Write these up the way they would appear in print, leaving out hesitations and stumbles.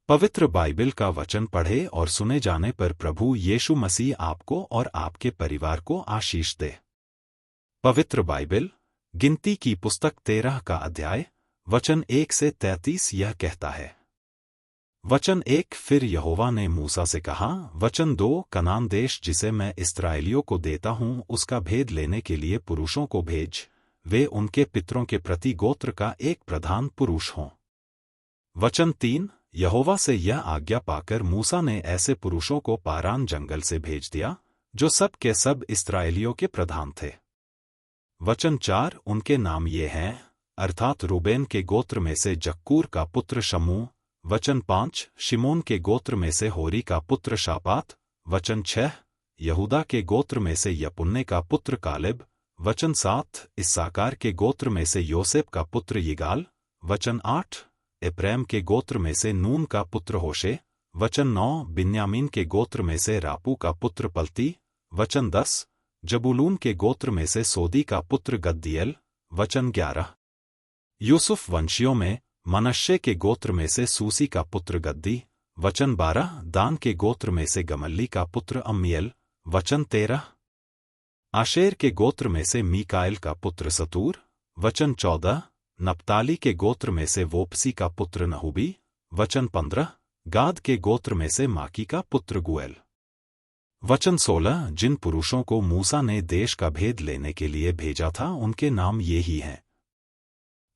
पवित्र बाइबल का वचन पढ़े और सुने जाने पर प्रभु यीशु मसीह आपको और आपके परिवार को आशीष दे। पवित्र बाइबल गिनती की पुस्तक 13 का अध्याय वचन 1 से 33 यह कहता है। वचन 1 फिर यहोवा ने मूसा से कहा, वचन 2 कनान देश जिसे मैं इस्राएलियों को देता हूँ उसका भेद लेने के लिए पुरुषों को भेज, वे उनके पितरों के प्रति गोत्र का एक प्रधान पुरुष हों। वचन 3 यहोवा से यह आज्ञा पाकर मूसा ने ऐसे पुरुषों को पारान जंगल से भेज दिया जो सब के सब इस्राएलियों के प्रधान थे। वचन 4 उनके नाम ये हैं, अर्थात रूबेन के गोत्र में से जक्कूर का पुत्र शमूह। वचन 5 शिमोन के गोत्र में से होरी का पुत्र शापात। वचन 6 यहूदा के गोत्र में से यपुन्ने का पुत्र कालेब। वचन 7 इस्साकार के गोत्र में से योसेफ का पुत्र यिगाल। वचन 8 एप्रैम के गोत्र में से नून का पुत्र होशे। वचन 9 बिन्यामीन के गोत्र में से रापू का पुत्र पलती। वचन 10 जबूलून के गोत्र में से सोदी का पुत्र गद्दिएल। वचन 11 यूसुफ वंशियों में मनश्शे के गोत्र में से सूसी का पुत्र गद्दी। वचन 12 दान के गोत्र में से गमल्ली का पुत्र अम्मीएल। वचन 13 आशेर के गोत्र में से मीकाएल का पुत्र सतूर। वचन 14 नप्ताली के गोत्र में से वोपसी का पुत्र नहुबी। वचन 15 गाद के गोत्र में से माकी का पुत्र गुएल। वचन 16 जिन पुरुषों को मूसा ने देश का भेद लेने के लिए भेजा था उनके नाम ये ही हैं।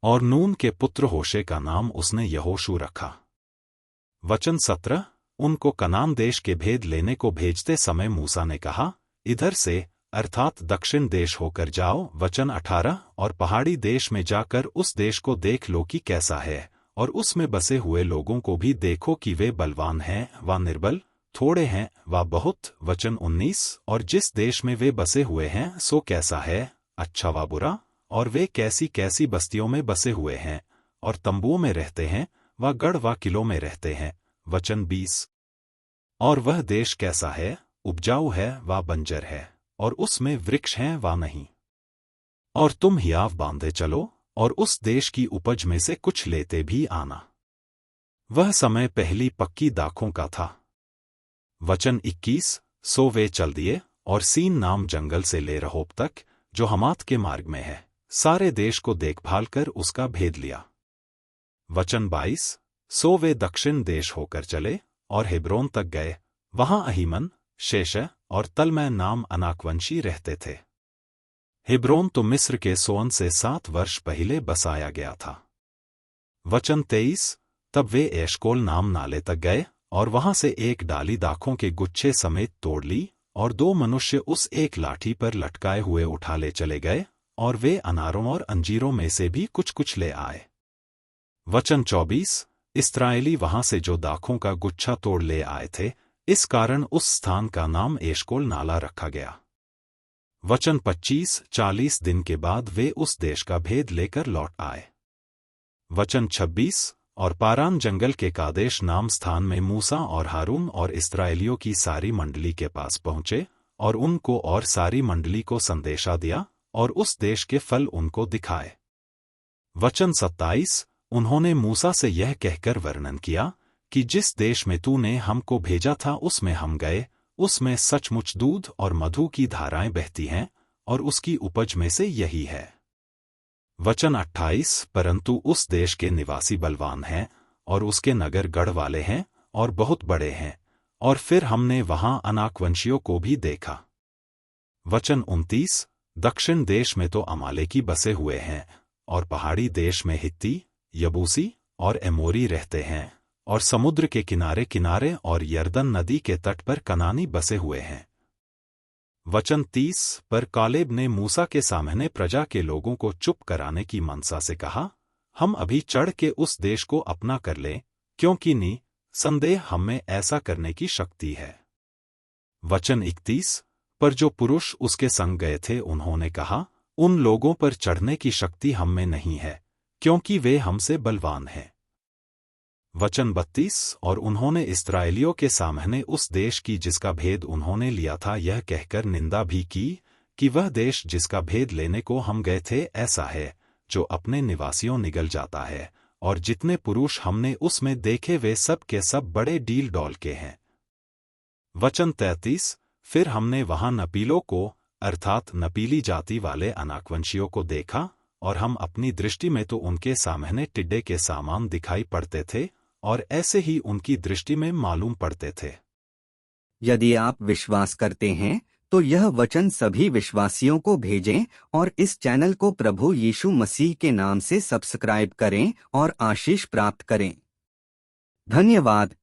और नून के पुत्र होशे का नाम उसने यहोशू रखा। वचन 17 उनको कनान देश के भेद लेने को भेजते समय मूसा ने कहा, इधर से अर्थात दक्षिण देश होकर जाओ। वचन 18 और पहाड़ी देश में जाकर उस देश को देख लो कि कैसा है, और उसमें बसे हुए लोगों को भी देखो कि वे बलवान हैं व निर्बल, थोड़े हैं व बहुत। वचन 19 और जिस देश में वे बसे हुए हैं सो कैसा है, अच्छा व बुरा, और वे कैसी कैसी बस्तियों में बसे हुए हैं, और तंबुओं में रहते हैं व गढ़ व किलों में रहते हैं। वचन 20 और वह देश कैसा है, उपजाऊ है व बंजर है, और उसमें वृक्ष हैं व नहीं। और तुम हियाव बांधे चलो और उस देश की उपज में से कुछ लेते भी आना। वह समय पहली पक्की दाखों का था। वचन 21 सो वे चल दिए और सीन नाम जंगल से ले रहोब तक, जो हमात के मार्ग में है, सारे देश को देखभाल कर उसका भेद लिया। वचन 22 सो वे दक्षिण देश होकर चले और हेब्रोन तक गए, वहां अहीमन, शेशह और तलमै नाम अनाकवंशी रहते थे। हेब्रोन तो मिस्र के सोअन से 7 वर्ष पहले बसाया गया था। वचन 23 तब वे एशकोल नाम नाले तक गए और वहां से एक डाली दाखों के गुच्छे समेत तोड़ ली, और 2 मनुष्य उस एक लाठी पर लटकाए हुए उठा ले चले गए, और वे अनारों और अंजीरों में से भी कुछ कुछ ले आए। वचन 24 इस्राएली वहां से जो दाखों का गुच्छा तोड़ ले आए थे, इस कारण उस स्थान का नाम एशकोल नाला रखा गया। वचन 25 40 दिन के बाद वे उस देश का भेद लेकर लौट आए। वचन 26 और पारान जंगल के कादेश नाम स्थान में मूसा और हारून और इस्राएलियों की सारी मंडली के पास पहुंचे, और उनको और सारी मंडली को संदेशा दिया और उस देश के फल उनको दिखाए। वचन 27 उन्होंने मूसा से यह कहकर वर्णन किया कि जिस देश में तूने हमको भेजा था उसमें हम गए, उसमें सचमुच दूध और मधु की धाराएं बहती हैं, और उसकी उपज में से यही है। वचन 28 परंतु उस देश के निवासी बलवान हैं, और उसके नगर गढ़ वाले हैं और बहुत बड़े हैं, और फिर हमने वहां अनाकवंशियों को भी देखा। वचन 29 दक्षिण देश में तो अमालेकी बसे हुए हैं, और पहाड़ी देश में हित्ती, यबूसी और एमोरी रहते हैं, और समुद्र के किनारे किनारे और यरदन नदी के तट पर कनानी बसे हुए हैं। वचन 30 पर कालेब ने मूसा के सामने प्रजा के लोगों को चुप कराने की मनसा से कहा, हम अभी चढ़ के उस देश को अपना कर लें, क्योंकि संदेह हम में ऐसा करने की शक्ति है। वचन 31 पर जो पुरुष उसके संग गए थे उन्होंने कहा, उन लोगों पर चढ़ने की शक्ति हम में नहीं है, क्योंकि वे हमसे बलवान हैं। वचन 32 और उन्होंने इस्राएलियों के सामने उस देश की जिसका भेद उन्होंने लिया था यह कहकर निंदा भी की कि वह देश जिसका भेद लेने को हम गए थे ऐसा है जो अपने निवासियों निगल जाता है और जितने पुरुष हमने उसमें देखे वे सब के सब बड़े डील डॉल के हैं। वचन 33। फिर हमने वहां नपीलों को, अर्थात नपीली जाति वाले अनाकवंशियों को देखा, और हम अपनी दृष्टि में तो उनके सामने टिड्डे के सामान दिखाई पड़ते थे, और ऐसे ही उनकी दृष्टि में मालूम पड़ते थे। यदि आप विश्वास करते हैं तो यह वचन सभी विश्वासियों को भेजें और इस चैनल को प्रभु यीशु मसीह के नाम से सब्सक्राइब करें और आशीष प्राप्त करें। धन्यवाद।